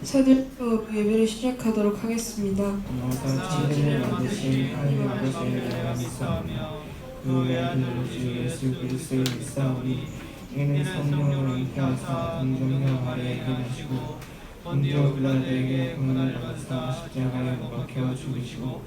서둘러 예배를 시작하도록 하겠습니다. 모든 진리를 만드신 하나님 아버지를 내가 믿사오며 그 외아들 주 예수 그리스도를 믿사오니 이는 성령으로 잉태하사 동정녀 아래에 태어나시고 본디오 빌라도에게 고난을 받으사 십자가에 못 박혀 죽으시고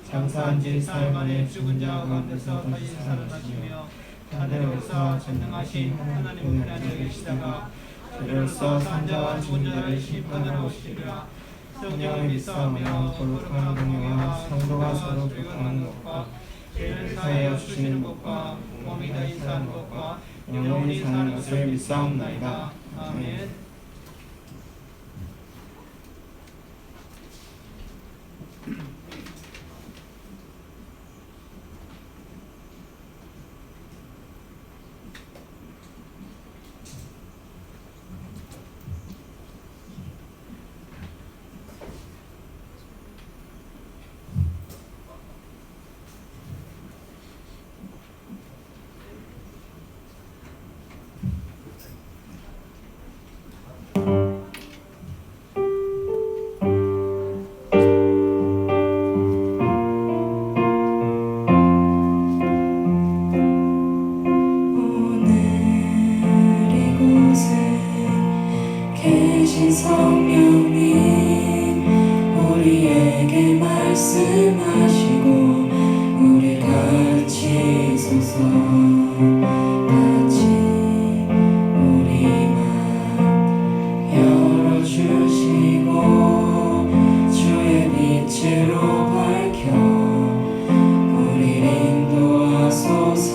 장사한 지 사흘 만에 죽은 자 가운데서 다시 살아나시며 하늘에서 전능하신 하나님의 앉아 계시다가 저로서 산자와 죽은 자를 심판하러 오시리라. 성령을 믿사오며 거룩한 공예와 성도가 서로 교통하는 것과 죄를 사하여 주시는 것과 몸이 다시 사는 것과 영원히 사는 것을 믿사옵나이다. 아멘. 계신 성령님 우리에게 말씀하시고 우리 가르치소서. 같이 우리 맘 열어주시고 주의 빛으로 밝혀 우리를 인도하소서.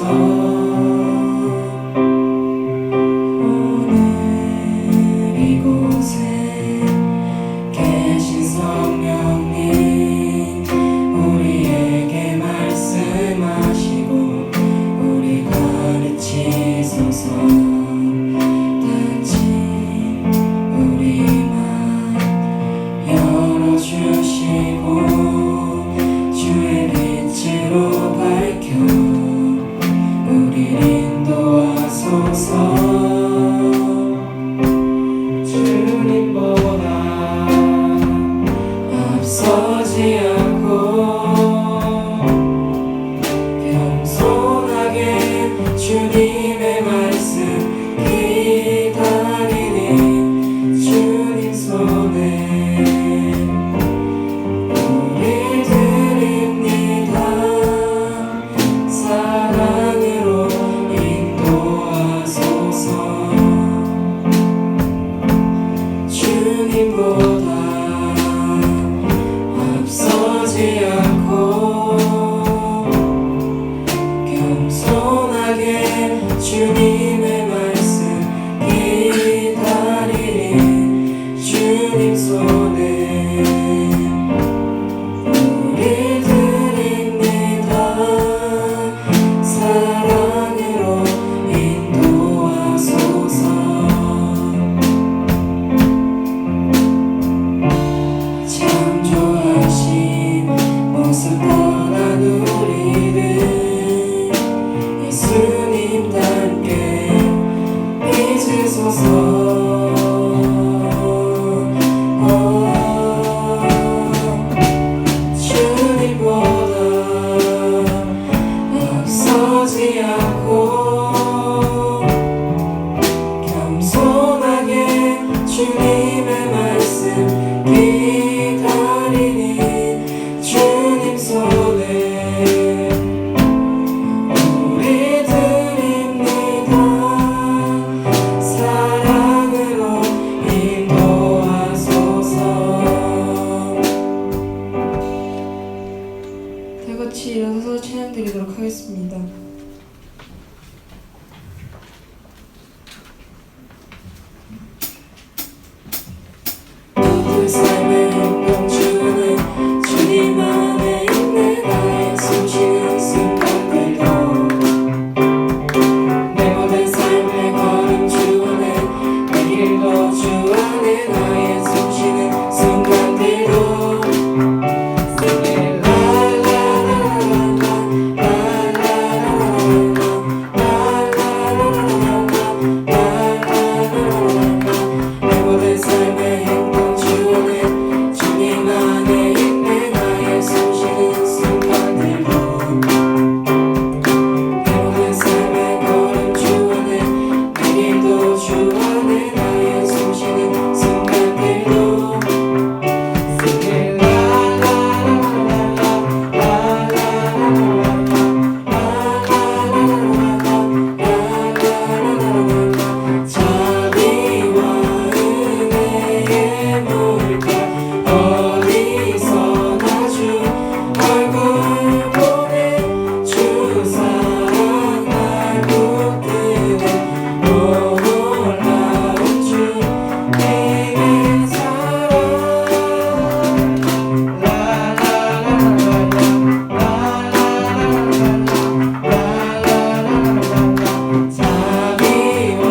자비와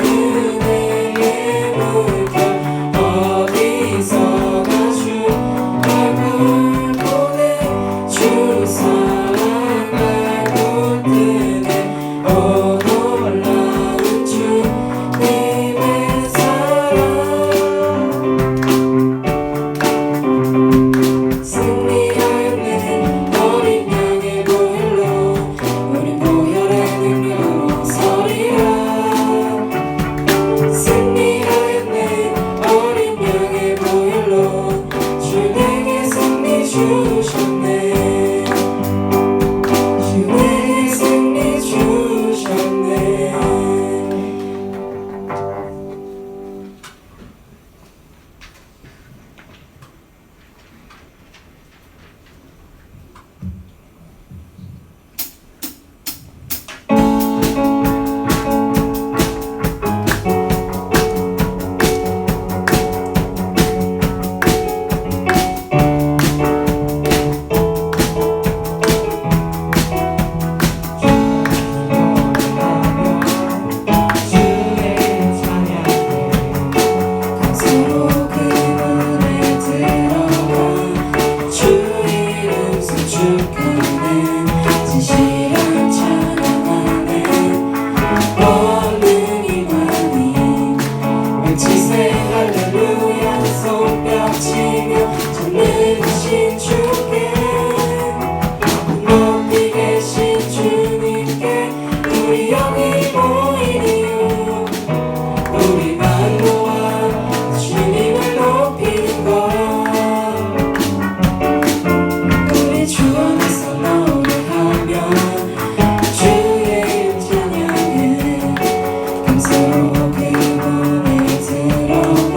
은혜의 물결 어디서가 주 얼굴 보내 주 사랑 알고 뜨네 오 놀라운 주님의 사랑 승리하였네 어린 양의 보혈로 우리 보혈의 능력으로 서리라 승리하였네 어린 양의 보혈로 주 내게 승리 주셨네 주 내게 승리 주셨네 서로 그 문에 들어가 주 이름 수축하네 진실한 찬양하네 권능이 많이 외치세 할렐루야 손뼉치며 전능하신 주께 높이 계신 주님께 우리 여기 모인 이유 우리만 모아 주님을 높이는 것 우리 주 안에서 노래하며 주의 이름 찬양해 감사로 그 문에 들어가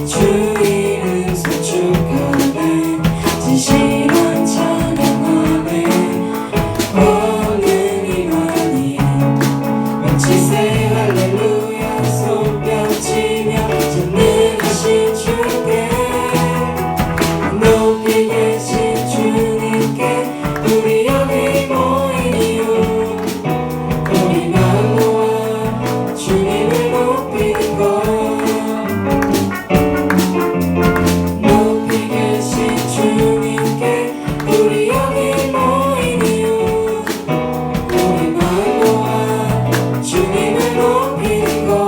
주 이름 수축하네 진실한 찬양하네 권능이 많이 외치세 할렐루야 손뼉치며 전능하신 주께 높이 계신 주님께 우리 여기 모인 이유 우리만 모아 주님을 높이는 것 높이 계신 주님께 우리 여기 모인 이유 우리만 모아 주님을 높이는 것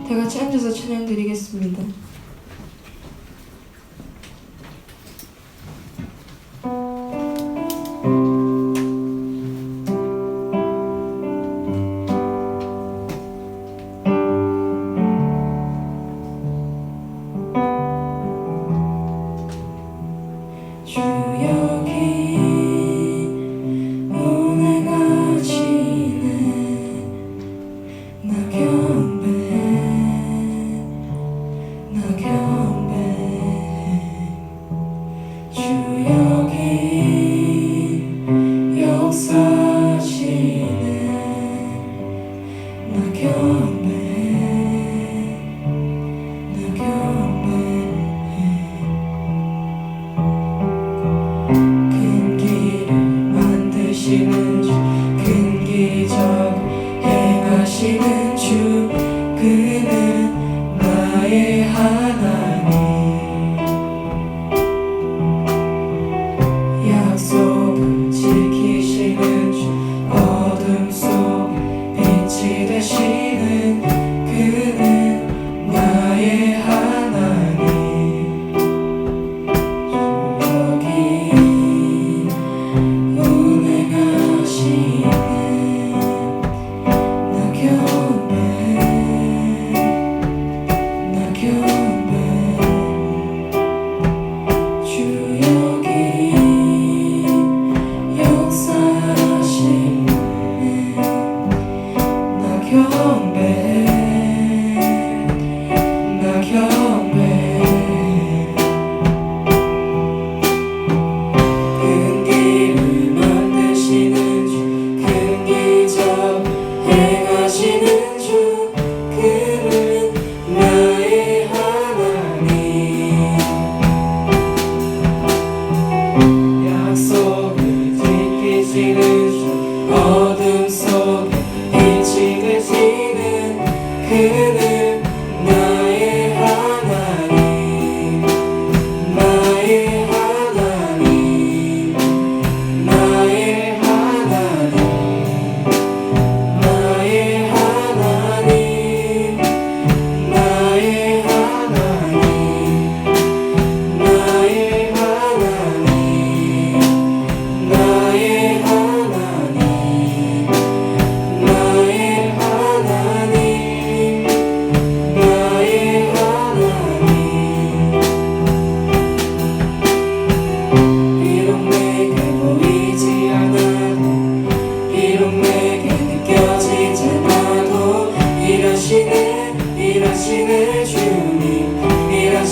다 같이 앉아서 찬양 드리겠습니다. 주 여기 운행하시네 나 경배해 주 여기 역사하시네 나 경배해 큰 길을 만드시는 주 큰 기적 행하시는 주 그는 나의 하나님 약속을 지키시는 주 어둠 속 빛이 되시는 그는 나의 하나님 주 여기 운행하시네 나 경배해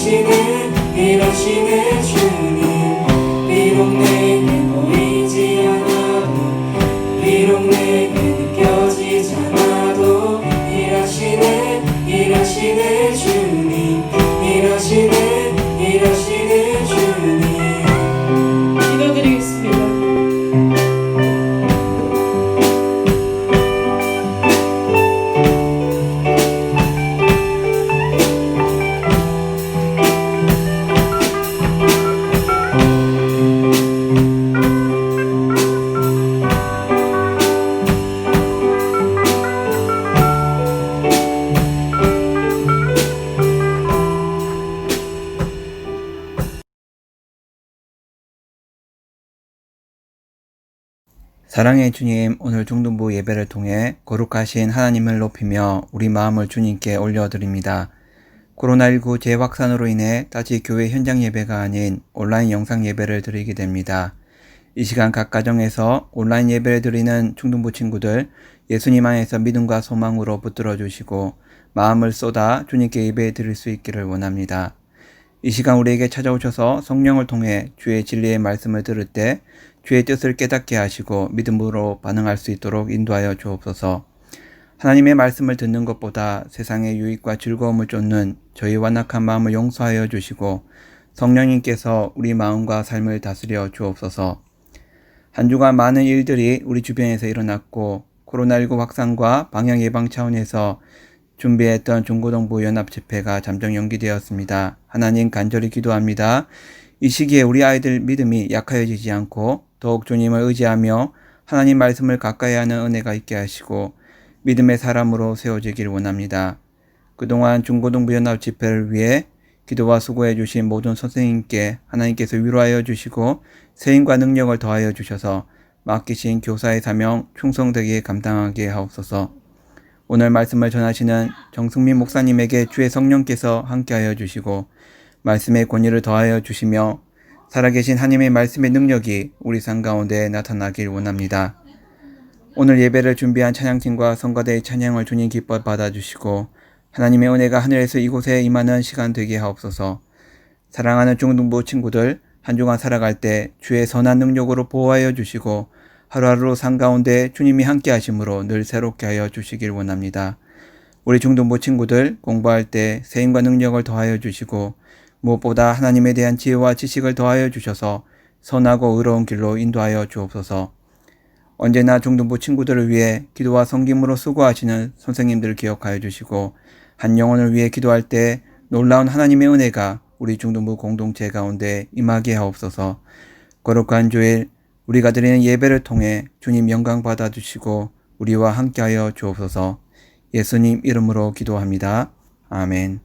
일하시네 주님. 비록 내게 보이지 않아도, 비록 내게 느껴지지 않아도 일하시네 주님. 일하시네 주님. 기도드리겠습니다. 사랑의 주님, 오늘 중등부 예배를 통해 거룩하신 하나님을 높이며 우리 마음을 주님께 올려드립니다. 코로나19 재확산으로 인해 다시 교회 현장 예배가 아닌 온라인 영상 예배를 드리게 됩니다. 이 시간 각 가정에서 온라인 예배를 드리는 중등부 친구들 예수님 안에서 믿음과 소망으로 붙들어 주시고 마음을 쏟아 주님께 예배 드릴 수 있기를 원합니다. 이 시간 우리에게 찾아오셔서 성령을 통해 주의 진리의 말씀을 들을 때 주의 뜻을 깨닫게 하시고 믿음으로 반응할 수 있도록 인도하여 주옵소서. 하나님의 말씀을 듣는 것보다 세상의 유익과 즐거움을 쫓는 저희 완악한 마음을 용서하여 주시고 성령님께서 우리 마음과 삶을 다스려 주옵소서. 한 주간 많은 일들이 우리 주변에서 일어났고 코로나19 확산과 방역 예방 차원에서 준비했던 중고등부 연합 집회가 잠정 연기되었습니다. 하나님 간절히 기도합니다. 이 시기에 우리 아이들 믿음이 약하여지지 않고 더욱 주님을 의지하며 하나님 말씀을 가까이 하는 은혜가 있게 하시고 믿음의 사람으로 세워지길 원합니다. 그동안 중고등부 연합 집회를 위해 기도와 수고해 주신 모든 선생님께 하나님께서 위로하여 주시고 세임과 능력을 더하여 주셔서 맡기신 교사의 사명 충성되게 감당하게 하옵소서. 오늘 말씀을 전하시는 정승민 목사님에게 주의 성령께서 함께하여 주시고 말씀의 권위를 더하여 주시며 살아계신 하나님의 말씀의 능력이 우리 삶 가운데 나타나길 원합니다. 오늘 예배를 준비한 찬양팀과 성가대의 찬양을 주님 기뻐 받아주시고 하나님의 은혜가 하늘에서 이곳에 임하는 시간 되게 하옵소서. 사랑하는 중등부 친구들 한 주간 살아갈 때 주의 선한 능력으로 보호하여 주시고 하루하루 삶 가운데 주님이 함께 하심으로 늘 새롭게 하여 주시길 원합니다. 우리 중등부 친구들 공부할 때 세임과 능력을 더하여 주시고 무엇보다 하나님에 대한 지혜와 지식을 더하여 주셔서 선하고 의로운 길로 인도하여 주옵소서. 언제나 중등부 친구들을 위해 기도와 섬김으로 수고하시는 선생님들을 기억하여 주시고 한 영혼을 위해 기도할 때 놀라운 하나님의 은혜가 우리 중등부 공동체 가운데 임하게 하옵소서. 거룩한 주일 우리가 드리는 예배를 통해 주님 영광 받아주시고 우리와 함께하여 주옵소서. 예수님 이름으로 기도합니다. 아멘.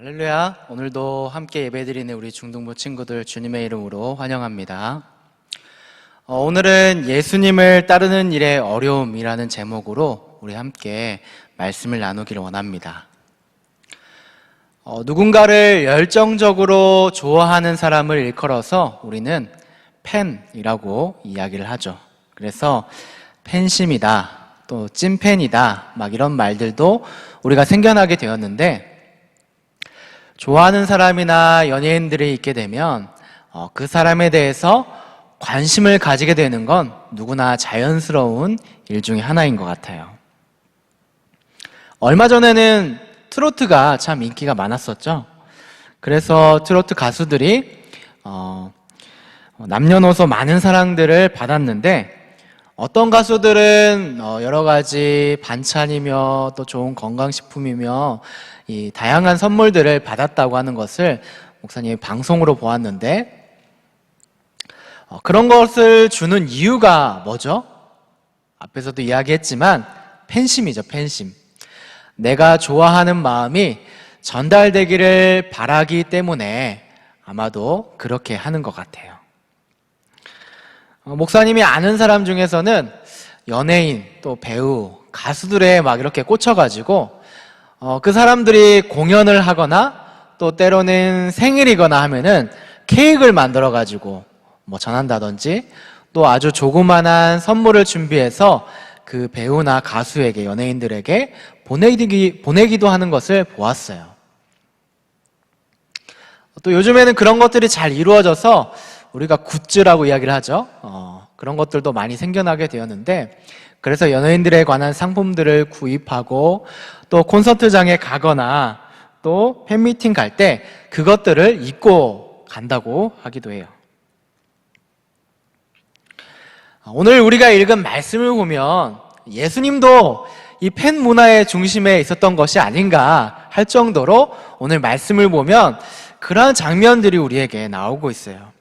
할렐루야. 오늘도 함께 예배드리는 우리 중등부 친구들 주님의 이름으로 환영합니다. 오늘은 예수님을 따르는 일의 어려움이라는 제목으로 우리 함께 말씀을 나누기를 원합니다. 누군가를 열정적으로 좋아하는 사람을 일컬어서 우리는 팬이라고 이야기를 하죠. 그래서 팬심이다, 또 찐팬이다, 막 이런 말들도 우리가 생겨나게 되었는데, 좋아하는 사람이나 연예인들이 있게 되면 그 사람에 대해서 관심을 가지게 되는 건 누구나 자연스러운 일 중에 하나인 것 같아요. 얼마 전에는 트로트가 참 인기가 많았었죠. 그래서 트로트 가수들이 남녀노소 많은 사랑들을 받았는데, 어떤 가수들은 여러 가지 반찬이며 또 좋은 건강식품이며 이 다양한 선물들을 받았다고 하는 것을 목사님이 방송으로 보았는데, 그런 것을 주는 이유가 뭐죠? 앞에서도 이야기했지만 팬심이죠, 팬심. 내가 좋아하는 마음이 전달되기를 바라기 때문에 아마도 그렇게 하는 것 같아요. 목사님이 아는 사람 중에서는 연예인, 또 배우, 가수들에 막 이렇게 꽂혀가지고 그 사람들이 공연을 하거나 또 때로는 생일이거나 하면은 케이크를 만들어가지고 뭐 전한다든지, 또 아주 조그만한 선물을 준비해서 그 배우나 가수에게, 연예인들에게 보내기도 하는 것을 보았어요. 또 요즘에는 그런 것들이 잘 이루어져서 우리가 굿즈라고 이야기를 하죠. 그런 것들도 많이 생겨나게 되었는데, 그래서 연예인들에 관한 상품들을 구입하고 또 콘서트장에 가거나 또 팬미팅 갈 때 그것들을 입고 간다고 하기도 해요. 오늘 우리가 읽은 말씀을 보면 예수님도 이 팬 문화의 중심에 있었던 것이 아닌가 할 정도로 오늘 말씀을 보면 그러한 장면들이 우리에게 나오고 있어요.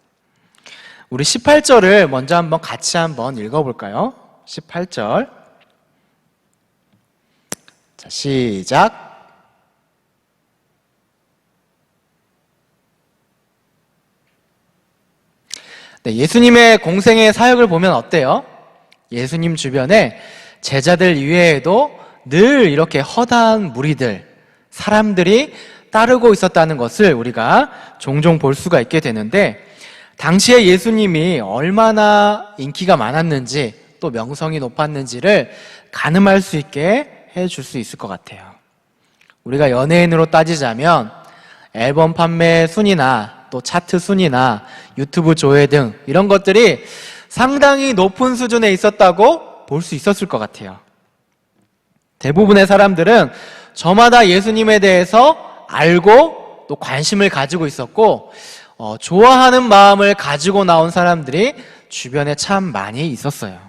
우리 18절을 먼저 같이 한번 읽어볼까요? 18절. 자, 시작. 네, 예수님의 공생의 사역을 보면 어때요? 예수님 주변에 제자들 이외에도 늘 이렇게 허다한 무리들, 사람들이 따르고 있었다는 것을 우리가 종종 볼 수가 있게 되는데, 당시에 예수님이 얼마나 인기가 많았는지 또 명성이 높았는지를 가늠할 수 있게 해줄 수 있을 것 같아요. 우리가 연예인으로 따지자면 앨범 판매 순위나 또 차트 순위나 유튜브 조회 등 이런 것들이 상당히 높은 수준에 있었다고 볼 수 있었을 것 같아요. 대부분의 사람들은 저마다 예수님에 대해서 알고 또 관심을 가지고 있었고, 좋아하는 마음을 가지고 나온 사람들이 주변에 참 많이 있었어요.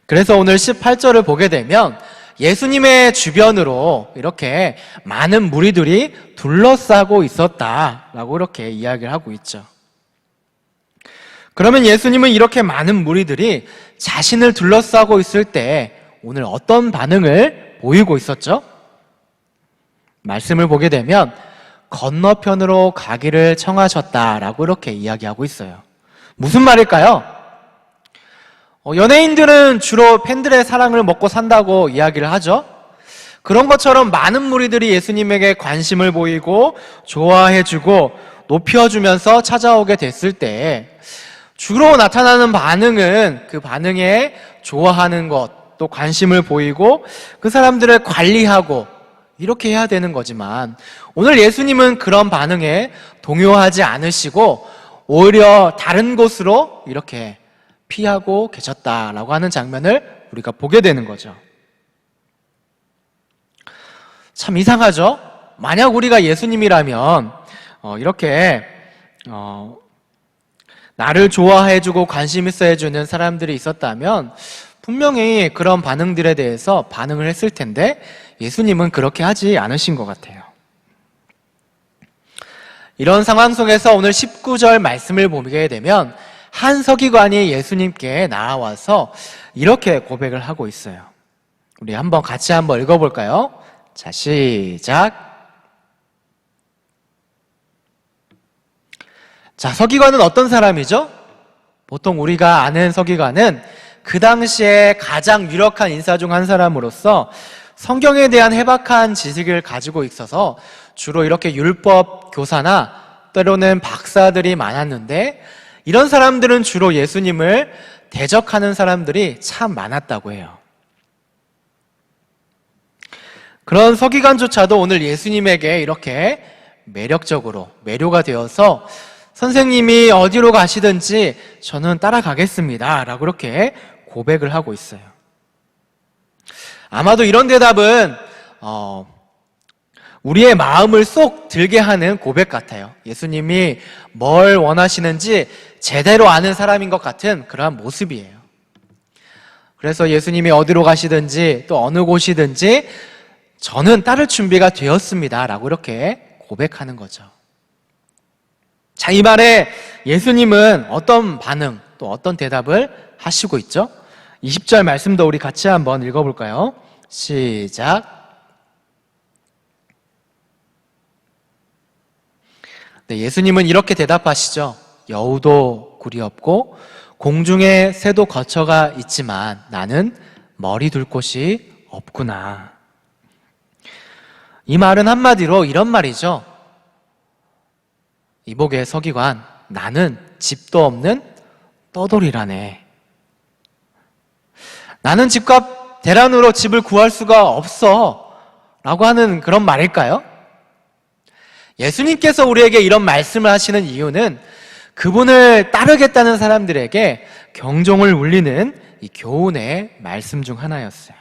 그래서 오늘 18절을 보게 되면 예수님의 주변으로 이렇게 많은 무리들이 둘러싸고 있었다라고 이렇게 이야기를 하고 있죠. 그러면 예수님은 이렇게 많은 무리들이 자신을 둘러싸고 있을 때 오늘 어떤 반응을 보이고 있었죠? 말씀을 보게 되면 건너편으로 가기를 청하셨다라고 이렇게 이야기하고 있어요. 무슨 말일까요? 연예인들은 주로 팬들의 사랑을 먹고 산다고 이야기를 하죠. 그런 것처럼 많은 무리들이 예수님에게 관심을 보이고 좋아해주고 높여주면서 찾아오게 됐을 때 주로 나타나는 반응은 그 반응에 좋아하는 것, 또 관심을 보이고 그 사람들을 관리하고 이렇게 해야 되는 거지만, 오늘 예수님은 그런 반응에 동요하지 않으시고 오히려 다른 곳으로 이렇게 피하고 계셨다라고 하는 장면을 우리가 보게 되는 거죠. 참 이상하죠? 만약 우리가 예수님이라면 이렇게 나를 좋아해주고 관심 있어 해주는 사람들이 있었다면 분명히 그런 반응들에 대해서 반응을 했을 텐데, 예수님은 그렇게 하지 않으신 것 같아요. 이런 상황 속에서 오늘 19절 말씀을 보게 되면 한 서기관이 예수님께 나와서 이렇게 고백을 하고 있어요. 우리 같이 한번 읽어볼까요? 자, 시작. 자, 서기관은 어떤 사람이죠? 보통 우리가 아는 서기관은 그 당시에 가장 유력한 인사 중 한 사람으로서 성경에 대한 해박한 지식을 가지고 있어서 주로 이렇게 율법 교사나 때로는 박사들이 많았는데, 이런 사람들은 주로 예수님을 대적하는 사람들이 참 많았다고 해요. 그런 서기관조차도 오늘 예수님에게 이렇게 매력적으로 매료가 되어서 선생님이 어디로 가시든지 저는 따라가겠습니다 라고 이렇게 고백을 하고 있어요. 아마도 이런 대답은 우리의 마음을 쏙 들게 하는 고백 같아요. 예수님이 뭘 원하시는지 제대로 아는 사람인 것 같은 그러한 모습이에요. 그래서 예수님이 어디로 가시든지 또 어느 곳이든지 저는 따를 준비가 되었습니다 라고 이렇게 고백하는 거죠. 자, 이 말에 예수님은 어떤 반응 또 어떤 대답을 하시고 있죠? 20절 말씀도 우리 같이 한번 읽어볼까요? 시작. 네, 예수님은 이렇게 대답하시죠. 여우도 굴이 없고 공중에 새도 거처가 있지만 나는 머리 둘 곳이 없구나. 이 말은 한마디로 이런 말이죠. 이복의 서기관, 나는 집도 없는 떠돌이라네. 나는 집값 대란으로 집을 구할 수가 없어 라고 하는 그런 말일까요? 예수님께서 우리에게 이런 말씀을 하시는 이유는 그분을 따르겠다는 사람들에게 경종을 울리는 이 교훈의 말씀 중 하나였어요.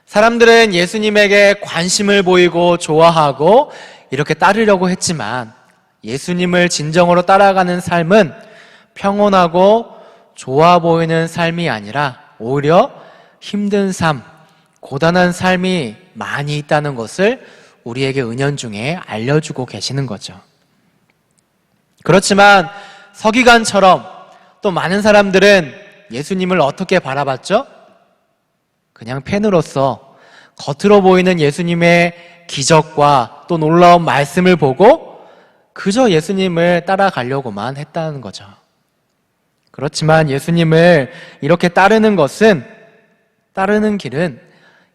사람들은 예수님에게 관심을 보이고 좋아하고 이렇게 따르려고 했지만 예수님을 진정으로 따라가는 삶은 평온하고 좋아 보이는 삶이 아니라 오히려 힘든 삶, 고단한 삶이 많이 있다는 것을 우리에게 은연중에 알려주고 계시는 거죠. 그렇지만 서기관처럼 또 많은 사람들은 예수님을 어떻게 바라봤죠? 그냥 팬으로서 겉으로 보이는 예수님의 기적과 또 놀라운 말씀을 보고 그저 예수님을 따라가려고만 했다는 거죠. 그렇지만 예수님을 이렇게 따르는 길은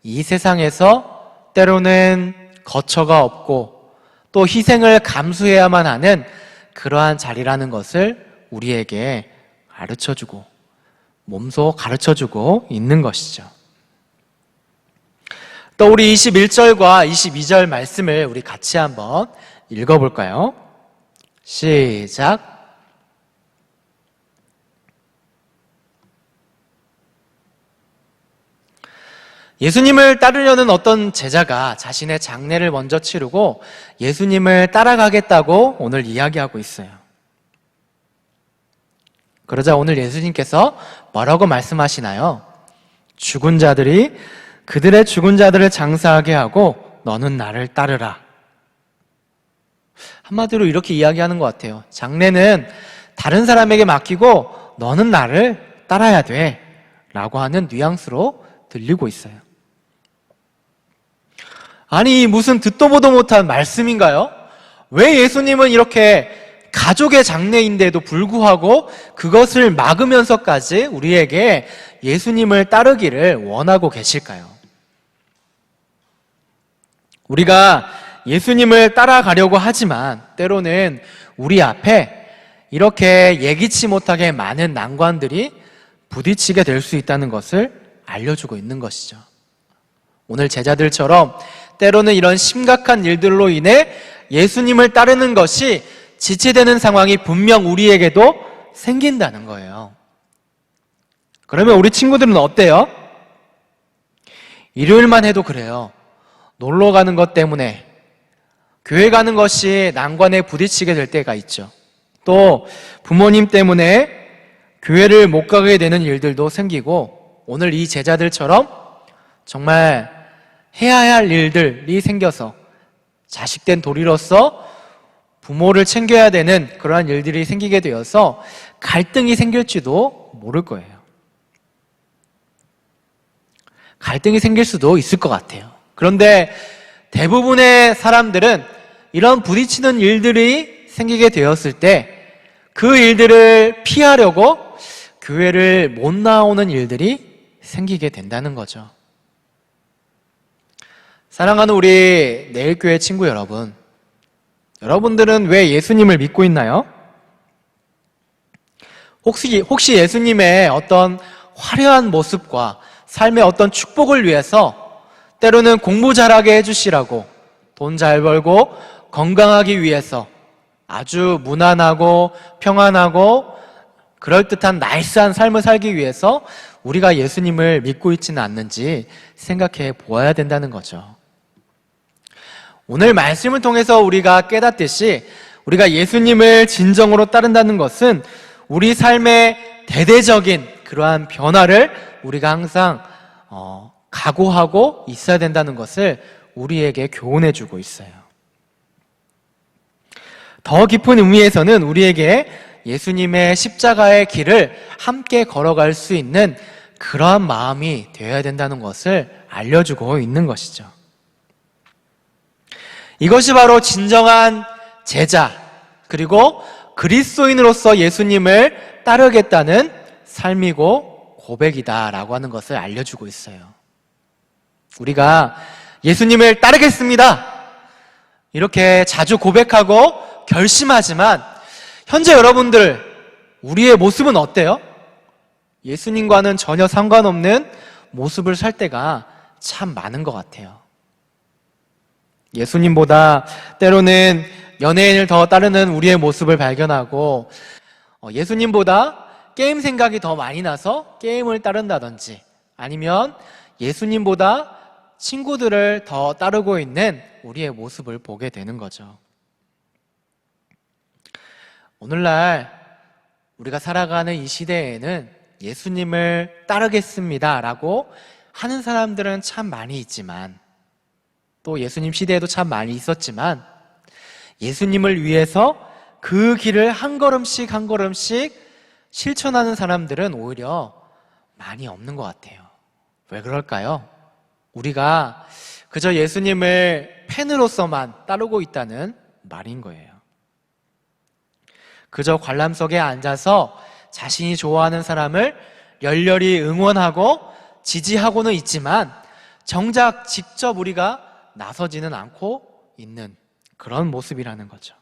이 세상에서 때로는 거처가 없고 또 희생을 감수해야만 하는 그러한 자리라는 것을 우리에게 가르쳐주고 몸소 가르쳐주고 있는 것이죠. 또 우리 21절과 22절 말씀을 우리 같이 한번 읽어볼까요? 시작. 예수님을 따르려는 어떤 제자가 자신의 장례를 먼저 치르고 예수님을 따라가겠다고 오늘 이야기하고 있어요. 그러자 오늘 예수님께서 뭐라고 말씀하시나요? 죽은 자들이 그들의 죽은 자들을 장사하게 하고 너는 나를 따르라. 한마디로 이렇게 이야기하는 것 같아요. 장례는 다른 사람에게 맡기고 너는 나를 따라야 돼 라고 하는 뉘앙스로 들리고 있어요. 아니, 무슨 듣도 보도 못한 말씀인가요? 왜 예수님은 이렇게 가족의 장례인데도 불구하고 그것을 막으면서까지 우리에게 예수님을 따르기를 원하고 계실까요? 우리가 예수님을 따라가려고 하지만 때로는 우리 앞에 이렇게 예기치 못하게 많은 난관들이 부딪히게 될 수 있다는 것을 알려주고 있는 것이죠. 오늘 제자들처럼 때로는 이런 심각한 일들로 인해 예수님을 따르는 것이 지체되는 상황이 분명 우리에게도 생긴다는 거예요. 그러면 우리 친구들은 어때요? 일요일만 해도 그래요. 놀러 가는 것 때문에 교회 가는 것이 난관에 부딪히게 될 때가 있죠. 또 부모님 때문에 교회를 못 가게 되는 일들도 생기고 오늘 이 제자들처럼 정말 해야 할 일들이 생겨서 자식된 도리로서 부모를 챙겨야 되는 그러한 일들이 생기게 되어서 갈등이 생길지도 모를 거예요. 갈등이 생길 수도 있을 것 같아요. 그런데 대부분의 사람들은 이런 부딪히는 일들이 생기게 되었을 때 그 일들을 피하려고 교회를 못 나오는 일들이 생기게 된다는 거죠. 사랑하는 우리 내일교회 친구 여러분, 여러분들은 왜 예수님을 믿고 있나요? 혹시 예수님의 어떤 화려한 모습과 삶의 어떤 축복을 위해서 때로는 공부 잘하게 해주시라고, 돈 잘 벌고 건강하기 위해서 아주 무난하고 평안하고 그럴듯한 나이스한 삶을 살기 위해서 우리가 예수님을 믿고 있지는 않는지 생각해 보아야 된다는 거죠. 오늘 말씀을 통해서 우리가 깨닫듯이 우리가 예수님을 진정으로 따른다는 것은 우리 삶의 대대적인 그러한 변화를 우리가 항상 각오하고 있어야 된다는 것을 우리에게 교훈해 주고 있어요. 더 깊은 의미에서는 우리에게 예수님의 십자가의 길을 함께 걸어갈 수 있는 그러한 마음이 되어야 된다는 것을 알려주고 있는 것이죠. 이것이 바로 진정한 제자, 그리고 그리스도인으로서 예수님을 따르겠다는 삶이고 고백이다라고 하는 것을 알려주고 있어요. 우리가 예수님을 따르겠습니다, 이렇게 자주 고백하고 결심하지만 현재 여러분들, 우리의 모습은 어때요? 예수님과는 전혀 상관없는 모습을 살 때가 참 많은 것 같아요. 예수님보다 때로는 연예인을 더 따르는 우리의 모습을 발견하고, 예수님보다 게임 생각이 더 많이 나서 게임을 따른다든지, 아니면 예수님보다 친구들을 더 따르고 있는 우리의 모습을 보게 되는 거죠. 오늘날 우리가 살아가는 이 시대에는 예수님을 따르겠습니다 라고 하는 사람들은 참 많이 있지만, 또 예수님 시대에도 참 많이 있었지만, 예수님을 위해서 그 길을 한 걸음씩 한 걸음씩 실천하는 사람들은 오히려 많이 없는 것 같아요. 왜 그럴까요? 우리가 그저 예수님을 팬으로서만 따르고 있다는 말인 거예요. 그저 관람석에 앉아서 자신이 좋아하는 사람을 열렬히 응원하고 지지하고는 있지만 정작 직접 우리가 나서지는 않고 있는 그런 모습이라는 거죠.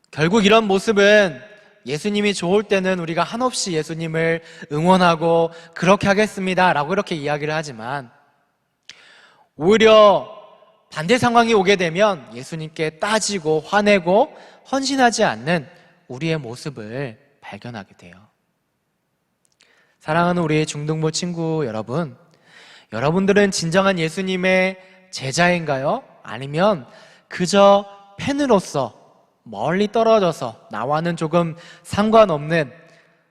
결국 이런 모습은 예수님이 좋을 때는 우리가 한없이 예수님을 응원하고 그렇게 하겠습니다 라고 이렇게 이야기를 하지만, 오히려 반대 상황이 오게 되면 예수님께 따지고 화내고 헌신하지 않는 우리의 모습을 발견하게 돼요. 사랑하는 우리 중등부 친구 여러분, 여러분들은 진정한 예수님의 제자인가요? 아니면 그저 팬으로서 멀리 떨어져서 나와는 조금 상관없는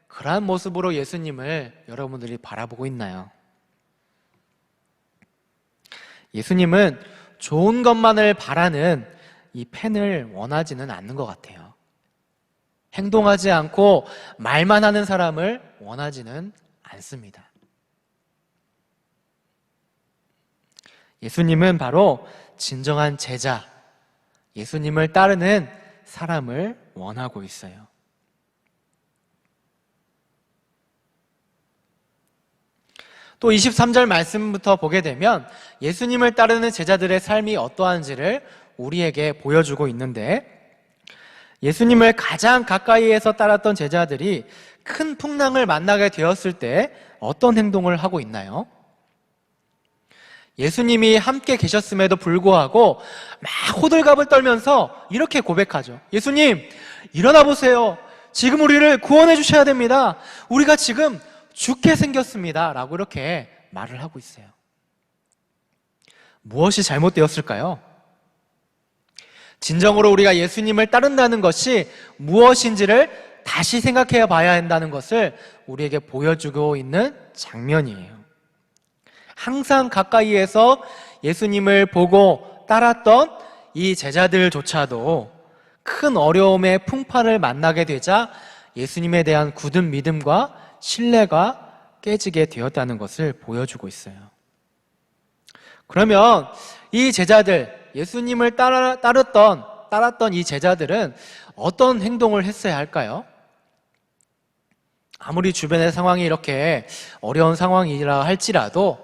그러한 모습으로 예수님을 여러분들이 바라보고 있나요? 예수님은 좋은 것만을 바라는 이 팬을 원하지는 않는 것 같아요. 행동하지 않고 말만 하는 사람을 원하지는 않습니다. 예수님은 바로 진정한 제자, 예수님을 따르는 사람을 원하고 있어요. 또 23절 말씀부터 보게 되면 예수님을 따르는 제자들의 삶이 어떠한지를 우리에게 보여주고 있는데, 예수님을 가장 가까이에서 따랐던 제자들이 큰 풍랑을 만나게 되었을 때 어떤 행동을 하고 있나요? 예수님이 함께 계셨음에도 불구하고 막 호들갑을 떨면서 이렇게 고백하죠. 예수님, 일어나 보세요. 지금 우리를 구원해 주셔야 됩니다. 우리가 지금 죽게 생겼습니다 라고 이렇게 말을 하고 있어요. 무엇이 잘못되었을까요? 진정으로 우리가 예수님을 따른다는 것이 무엇인지를 다시 생각해 봐야 한다는 것을 우리에게 보여주고 있는 장면이에요. 항상 가까이에서 예수님을 보고 따랐던 이 제자들조차도 큰 어려움의 풍파를 만나게 되자 예수님에 대한 굳은 믿음과 신뢰가 깨지게 되었다는 것을 보여주고 있어요. 그러면 이 제자들, 예수님을 따랐던 이 제자들은 어떤 행동을 했어야 할까요? 아무리 주변의 상황이 이렇게 어려운 상황이라 할지라도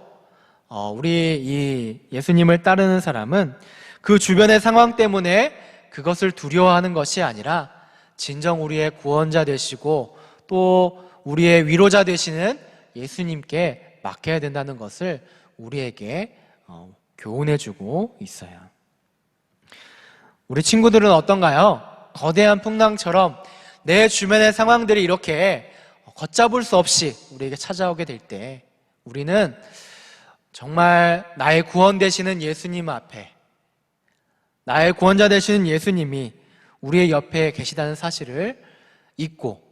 우리 이 예수님을 따르는 사람은 그 주변의 상황 때문에 그것을 두려워하는 것이 아니라 진정 우리의 구원자 되시고 또 우리의 위로자 되시는 예수님께 맡겨야 된다는 것을 우리에게 교훈해주고 있어요. 우리 친구들은 어떤가요? 거대한 풍랑처럼 내 주변의 상황들이 이렇게 걷잡을 수 없이 우리에게 찾아오게 될 때 우리는 정말 나의 구원 되시는 예수님 앞에, 나의 구원자 되시는 예수님이 우리의 옆에 계시다는 사실을 잊고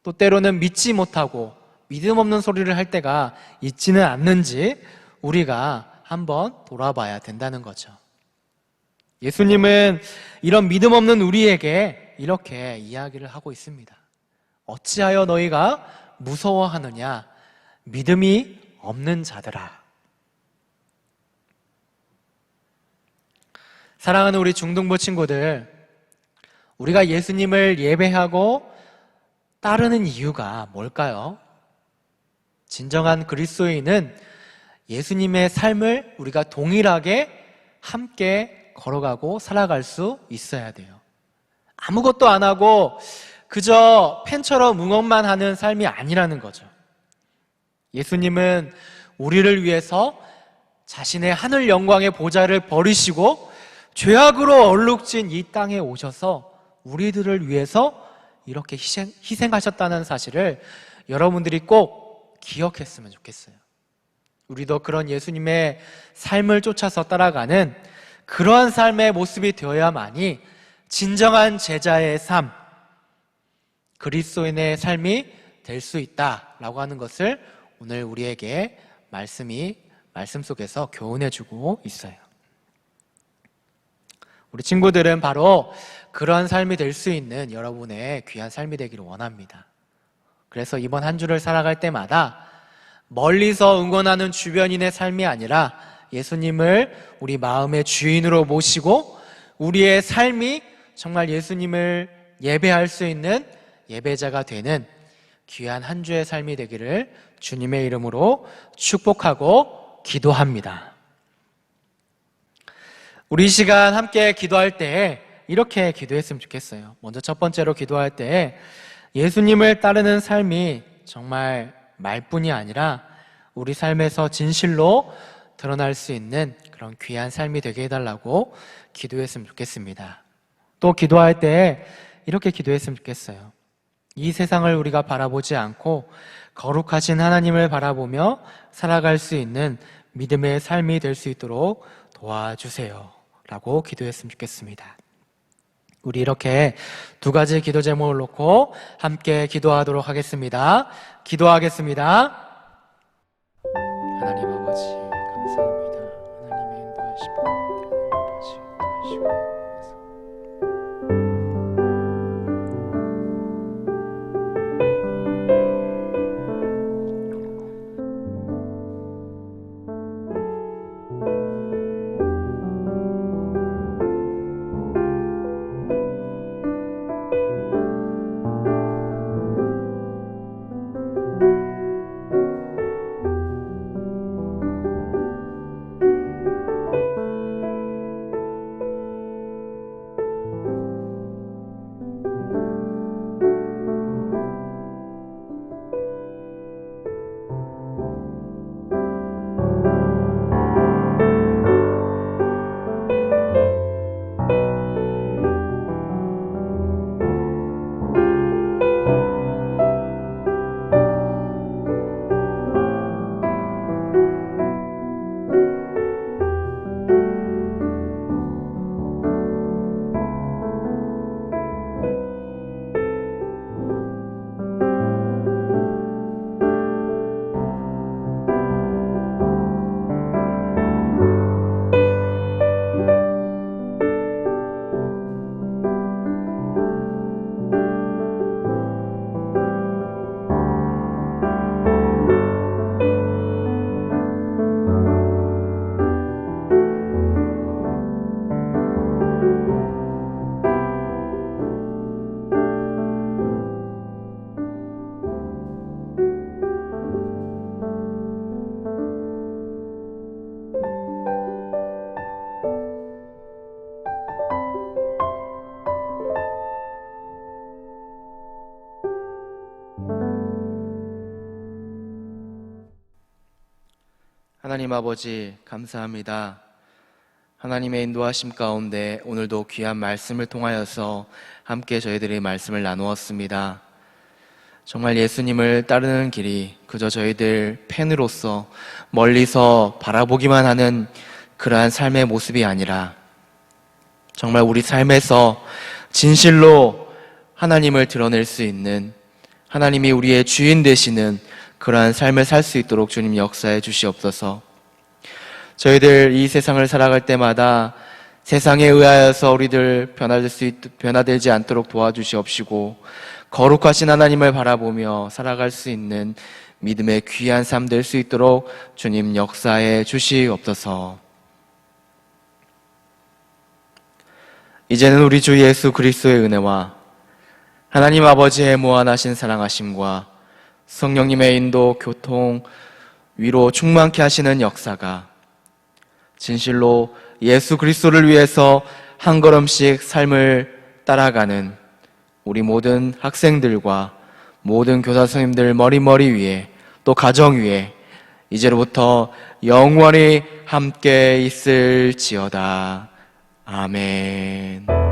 또 때로는 믿지 못하고 믿음 없는 소리를 할 때가 있지는 않는지 우리가 한번 돌아봐야 된다는 거죠. 예수님은 이런 믿음 없는 우리에게 이렇게 이야기를 하고 있습니다. 어찌하여 너희가 무서워하느냐? 믿음이 없는 자들아. 사랑하는 우리 중등부 친구들, 우리가 예수님을 예배하고 따르는 이유가 뭘까요? 진정한 그리스도인은 예수님의 삶을 우리가 동일하게 함께 걸어가고 살아갈 수 있어야 돼요. 아무것도 안 하고 그저 팬처럼 응원만 하는 삶이 아니라는 거죠. 예수님은 우리를 위해서 자신의 하늘 영광의 보좌를 버리시고 죄악으로 얼룩진 이 땅에 오셔서 우리들을 위해서 이렇게 희생하셨다는 사실을 여러분들이 꼭 기억했으면 좋겠어요. 우리도 그런 예수님의 삶을 쫓아서 따라가는 그러한 삶의 모습이 되어야만이 진정한 제자의 삶, 그리스도인의 삶이 될 수 있다라고 하는 것을 오늘 우리에게 말씀 속에서 교훈해주고 있어요. 우리 친구들은 바로 그런 삶이 될 수 있는 여러분의 귀한 삶이 되기를 원합니다. 그래서 이번 한 주를 살아갈 때마다 멀리서 응원하는 주변인의 삶이 아니라 예수님을 우리 마음의 주인으로 모시고 우리의 삶이 정말 예수님을 예배할 수 있는 예배자가 되는 귀한 한 주의 삶이 되기를 주님의 이름으로 축복하고 기도합니다. 우리 이 시간 함께 기도할 때 이렇게 기도했으면 좋겠어요. 먼저 첫 번째로 기도할 때 예수님을 따르는 삶이 정말 말뿐이 아니라 우리 삶에서 진실로 드러날 수 있는 그런 귀한 삶이 되게 해달라고 기도했으면 좋겠습니다. 또 기도할 때 이렇게 기도했으면 좋겠어요. 이 세상을 우리가 바라보지 않고 거룩하신 하나님을 바라보며 살아갈 수 있는 믿음의 삶이 될 수 있도록 도와주세요 라고 기도했으면 좋겠습니다. 우리 이렇게 두 가지 기도 제목을 놓고 함께 기도하도록 하겠습니다. 기도하겠습니다. 하나님 아버지 감사합니다. 하나님의 인도하심을 도와주시고 하나님 아버지 감사합니다. 하나님의 인도하심 가운데 오늘도 귀한 말씀을 통하여서 함께 저희들이 말씀을 나누었습니다. 정말 예수님을 따르는 길이 그저 저희들 팬으로서 멀리서 바라보기만 하는 그러한 삶의 모습이 아니라 정말 우리 삶에서 진실로 하나님을 드러낼 수 있는, 하나님이 우리의 주인 되시는 그러한 삶을 살 수 있도록 주님 역사해 주시옵소서. 저희들 이 세상을 살아갈 때마다 세상에 의하여서 우리들 변화되지 않도록 도와주시옵시고, 거룩하신 하나님을 바라보며 살아갈 수 있는 믿음의 귀한 삶 될 수 있도록 주님 역사해 주시옵소서. 이제는 우리 주 예수 그리스도의 은혜와 하나님 아버지의 무한하신 사랑하심과 성령님의 인도, 교통, 위로 충만케 하시는 역사가 진실로 예수 그리스도를 위해서 한 걸음씩 삶을 따라가는 우리 모든 학생들과 모든 교사 선생님들 머리 위에, 또 가정 위에 이제로부터 영원히 함께 있을지어다. 아멘.